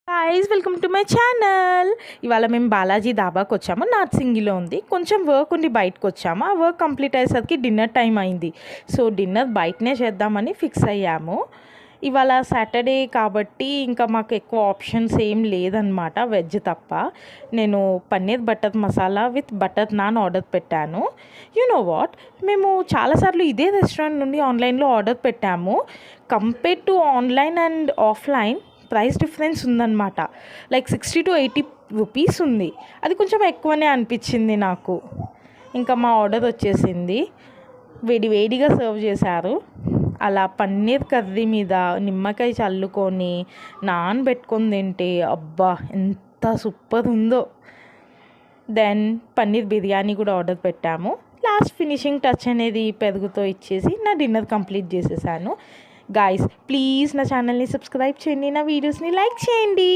Guys welcome to my channel. ఇవాళ మేము బాలాజీ దాబాకి వచ్చాము. నార్సింగిలో ఉంది. కొంచెం వర్క్ ఉండి బయటకు వచ్చాము. ఆ వర్క్ కంప్లీట్ అయ్యేసరికి డిన్నర్ టైం అయింది. సో డిన్నర్ బయటనే చేద్దామని ఫిక్స్ అయ్యాము. ఇవాళ సాటర్డే కాబట్టి ఇంకా మాకు ఎక్కువ ఆప్షన్స్ ఏం లేదనమాట, వెజ్ తప్ప. నేను paneer butter masala with butter non order పెట్టాను. యు నో వాట్, మేము చాలాసార్లు ఇదే రెస్టారెంట్ నుండి ఆన్లైన్లో ఆర్డర్ పెట్టాము. Compare to online and offline price difference ఉందన్నమాట. లైక్ 60 to 80 రూపీస్ ఉంది. అది కొంచెం ఎక్కువనే అనిపించింది నాకు. ఇంకా మా ఆర్డర్ వచ్చేసింది. వేడిగా సర్వ్ చేశారు. అలా పన్నీర్ కర్రీ మీద నిమ్మకాయ చల్లుకొని నానబెట్టుకొని తింటే అబ్బా ఎంత సూపర్ ఉందో. దెన్ పన్నీర్ బిర్యానీ కూడా ఆర్డర్ పెట్టాము. లాస్ట్ ఫినిషింగ్ టచ్ అనేది పెరుగుతో ఇచ్చేసి నా డిన్నర్ కంప్లీట్ చేసేసాను. గాయస్ ప్లీజ్ నా ఛానల్ని సబ్స్క్రైబ్ చేయండి, నా వీడియోస్ని లైక్ చేయండి.